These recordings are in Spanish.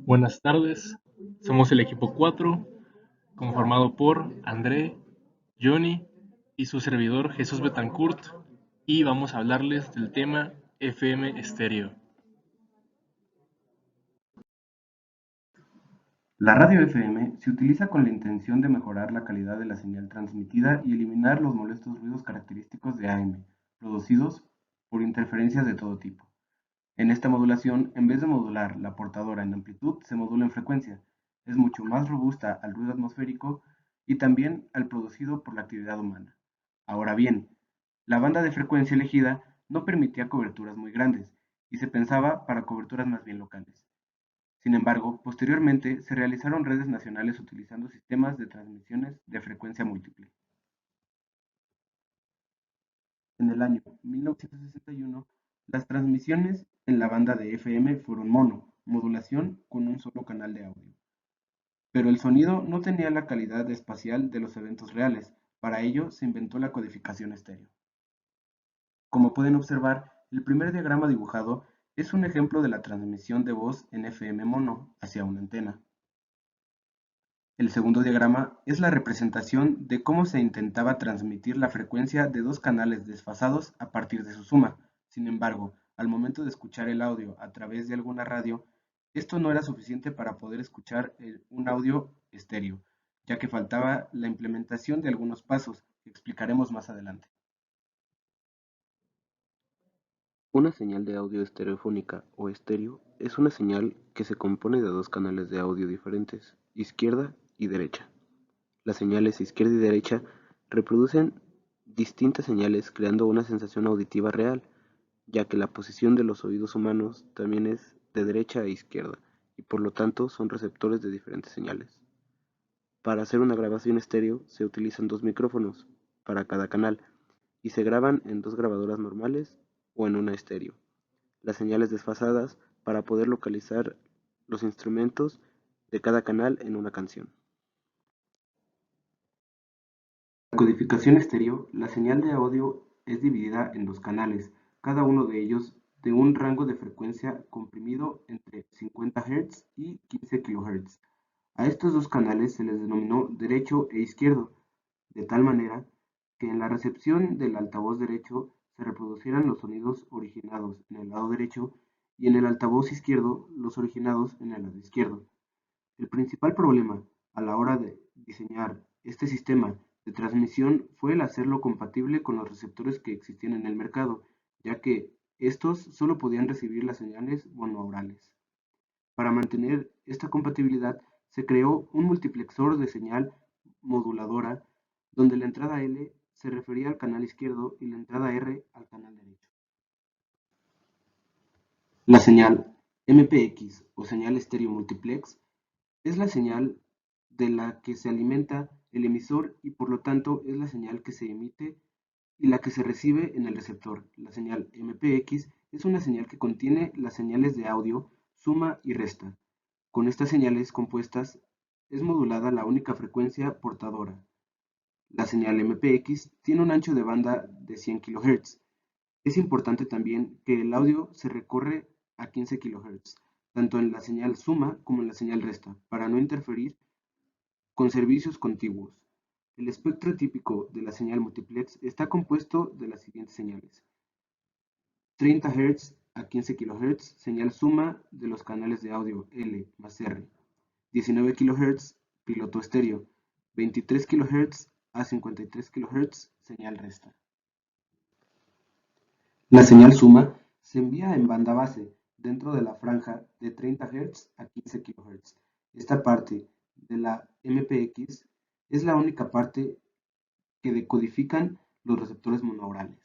Buenas tardes, somos el equipo 4, conformado por André, Johnny y su servidor Jesús Betancourt, y vamos a hablarles del tema FM estéreo. La radio FM se utiliza con la intención de mejorar la calidad de la señal transmitida y eliminar los molestos ruidos característicos de AM, producidos por interferencias de todo tipo. En esta modulación, en vez de modular la portadora en amplitud, se modula en frecuencia. Es mucho más robusta al ruido atmosférico y también al producido por la actividad humana. Ahora bien, la banda de frecuencia elegida no permitía coberturas muy grandes y se pensaba para coberturas más bien locales. Sin embargo, posteriormente se realizaron redes nacionales utilizando sistemas de transmisiones de frecuencia múltiple. En el año 1961, las transmisiones en la banda de FM fueron mono, modulación con un solo canal de audio. Pero el sonido no tenía la calidad espacial de los eventos reales, para ello se inventó la codificación estéreo. Como pueden observar, el primer diagrama dibujado es un ejemplo de la transmisión de voz en FM mono hacia una antena. El segundo diagrama es la representación de cómo se intentaba transmitir la frecuencia de dos canales desfasados a partir de su suma. Sin embargo, al momento de escuchar el audio a través de alguna radio, esto no era suficiente para poder escuchar un audio estéreo, ya que faltaba la implementación de algunos pasos que explicaremos más adelante. Una señal de audio estereofónica o estéreo es una señal que se compone de dos canales de audio diferentes, izquierda y derecha. Las señales izquierda y derecha reproducen distintas señales creando una sensación auditiva real, ya que la posición de los oídos humanos también es de derecha a izquierda y por lo tanto son receptores de diferentes señales. Para hacer una grabación estéreo se utilizan dos micrófonos para cada canal y se graban en dos grabadoras normales o en una estéreo. Las señales desfasadas para poder localizar los instrumentos de cada canal en una canción. La codificación estéreo, la señal de audio es dividida en dos canales, cada uno de ellos de un rango de frecuencia comprimido entre 50 Hz y 15 kHz. A estos dos canales se les denominó derecho e izquierdo, de tal manera que en la recepción del altavoz derecho se reproducieran los sonidos originados en el lado derecho y en el altavoz izquierdo los originados en el lado izquierdo. El principal problema a la hora de diseñar este sistema de transmisión fue el hacerlo compatible con los receptores que existían en el mercado, ya que estos solo podían recibir las señales monoaurales. Para mantener esta compatibilidad, se creó un multiplexor de señal moduladora, donde la entrada L se refería al canal izquierdo y la entrada R al canal derecho. La señal MPX o señal estéreo multiplex es la señal de la que se alimenta el emisor y por lo tanto es la señal que se emite y la que se recibe en el receptor. La señal MPX es una señal que contiene las señales de audio, suma y resta. Con estas señales compuestas es modulada la única frecuencia portadora. La señal MPX tiene un ancho de banda de 100 kHz. Es importante también que el audio se recorre a 15 kHz, tanto en la señal suma como en la señal resta, para no interferir con servicios contiguos. El espectro típico de la señal multiplex está compuesto de las siguientes señales: 30 Hz a 15 kHz, señal suma de los canales de audio L más R; 19 kHz, piloto estéreo; 23 kHz a 53 kHz, señal resta. La señal suma se envía en banda base, dentro de la franja de 30 Hz a 15 kHz. Esta parte de la MPX es la única parte que decodifican los receptores monoaurales.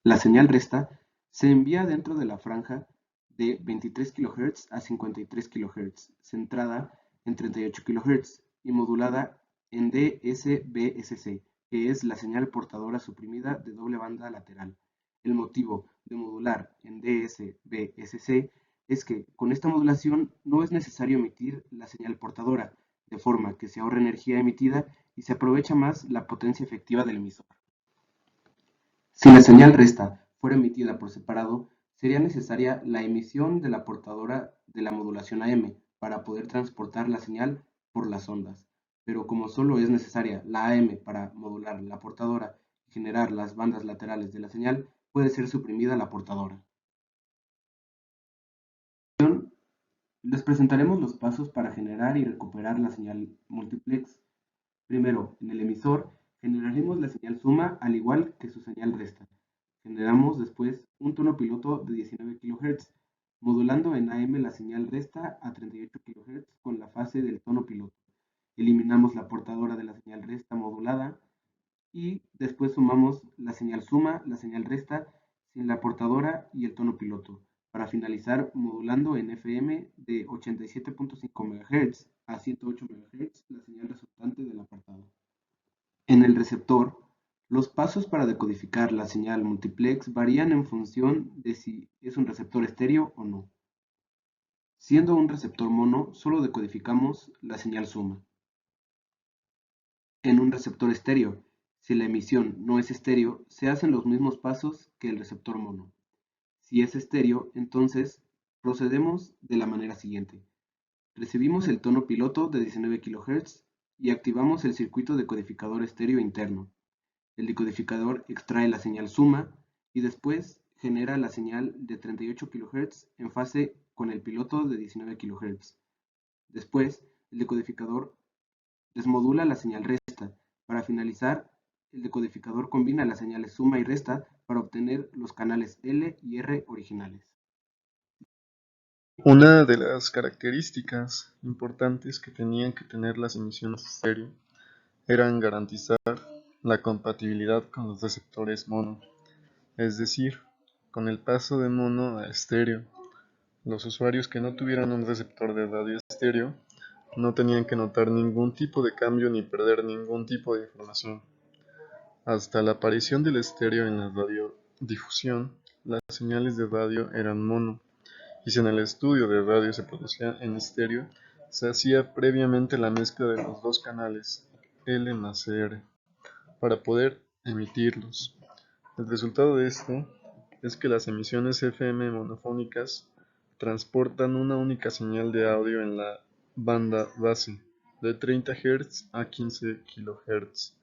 La señal resta se envía dentro de la franja de 23 kHz a 53 kHz, centrada en 38 kHz y modulada en DSBSC, que es la señal portadora suprimida de doble banda lateral. El motivo de modular en DSBSC es que con esta modulación no es necesario emitir la señal portadora, de forma que se ahorra energía emitida y se aprovecha más la potencia efectiva del emisor. Si la señal resta fuera emitida por separado, sería necesaria la emisión de la portadora de la modulación AM para poder transportar la señal por las ondas, pero como solo es necesaria la AM para modular la portadora y generar las bandas laterales de la señal, puede ser suprimida la portadora. Les presentaremos los pasos para generar y recuperar la señal multiplex. Primero, en el emisor, generaremos la señal suma al igual que su señal resta. Generamos después un tono piloto de 19 kHz, modulando en AM la señal resta a 38 kHz con la fase del tono piloto. Eliminamos la portadora de la señal resta modulada y después sumamos la señal suma, la señal resta, sin la portadora y el tono piloto, para finalizar modulando en FM de 87.5 MHz a 108 MHz la señal resultante del apartado. En el receptor, los pasos para decodificar la señal multiplex varían en función de si es un receptor estéreo o no. Siendo un receptor mono, solo decodificamos la señal suma. En un receptor estéreo, si la emisión no es estéreo, se hacen los mismos pasos que el receptor mono. Si es estéreo, entonces procedemos de la manera siguiente. Recibimos el tono piloto de 19 kHz y activamos el circuito decodificador estéreo interno. El decodificador extrae la señal suma y después genera la señal de 38 kHz en fase con el piloto de 19 kHz. Después, el decodificador desmodula la señal resta. Para finalizar, el decodificador combina las señales suma y resta para obtener los canales L y R originales. Una de las características importantes que tenían que tener las emisiones estéreo eran garantizar la compatibilidad con los receptores mono, es decir, con el paso de mono a estéreo. Los usuarios que no tuvieran un receptor de radio estéreo no tenían que notar ningún tipo de cambio ni perder ningún tipo de información. Hasta la aparición del estéreo en la radiodifusión, las señales de radio eran mono, y si en el estudio de radio se producía en estéreo, se hacía previamente la mezcla de los dos canales L más R para poder emitirlos. El resultado de esto es que las emisiones FM monofónicas transportan una única señal de audio en la banda base, de 30 Hz a 15 kHz,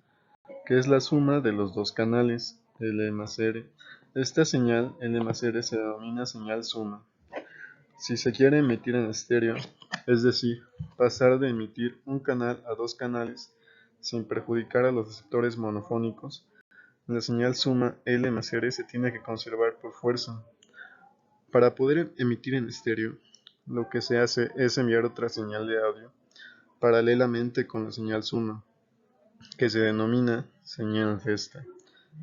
que es la suma de los dos canales L más R. Esta señal L más R se denomina señal suma. Si se quiere emitir en estéreo, es decir, pasar de emitir un canal a dos canales sin perjudicar a los receptores monofónicos, la señal suma L más R se tiene que conservar por fuerza. Para poder emitir en estéreo, lo que se hace es enviar otra señal de audio paralelamente con la señal suma, que se denomina señal resta.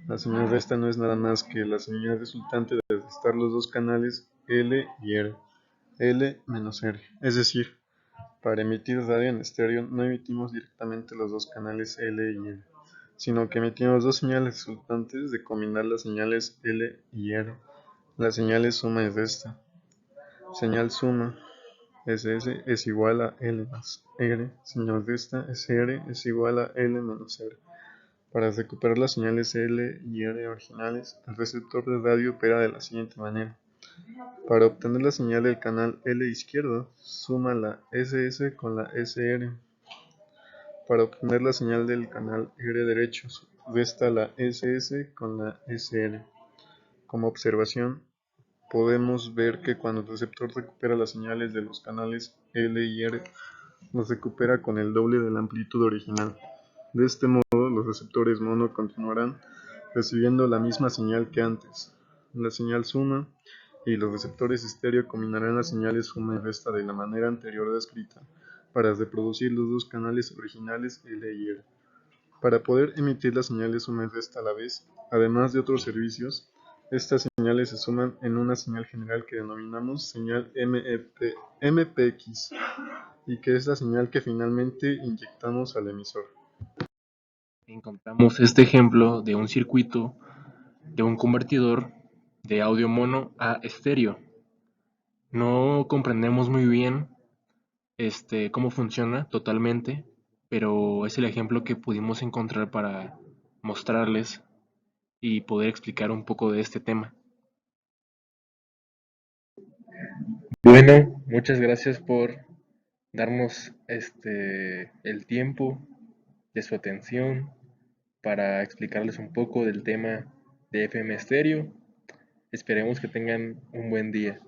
La señal resta no es nada más que la señal resultante de restar los dos canales L y R, L menos R. Es decir, para emitir radio en estéreo no emitimos directamente los dos canales L y R, sino que emitimos dos señales resultantes de combinar las señales L y R. La señal es suma y resta. Señal suma SS es igual a L más R. Señal resta SR es igual a L menos R. Para recuperar las señales L y R originales, el receptor de radio opera de la siguiente manera. Para obtener la señal del canal L izquierdo, suma la SS con la SR. Para obtener la señal del canal R derecho, resta la SS con la SR. Como observación, podemos ver que cuando el receptor recupera las señales de los canales L y R, los recupera con el doble de la amplitud original. De este modo, los receptores mono continuarán recibiendo la misma señal que antes, la señal suma, y los receptores estéreo combinarán las señales suma y resta de la manera anterior descrita para reproducir los dos canales originales L y R. Para poder emitir las señales suma y resta a la vez, además de otros servicios, estas señales se suman en una señal general que denominamos señal MPX y que es la señal que finalmente inyectamos al emisor. Encontramos este ejemplo de un circuito de un convertidor de audio mono a estéreo. No comprendemos muy bien cómo funciona totalmente, pero es el ejemplo que pudimos encontrar para mostrarles y poder explicar un poco de este tema. Bueno, muchas gracias por darnos el tiempo de su atención para explicarles un poco del tema de FM Stereo. Esperemos que tengan un buen día.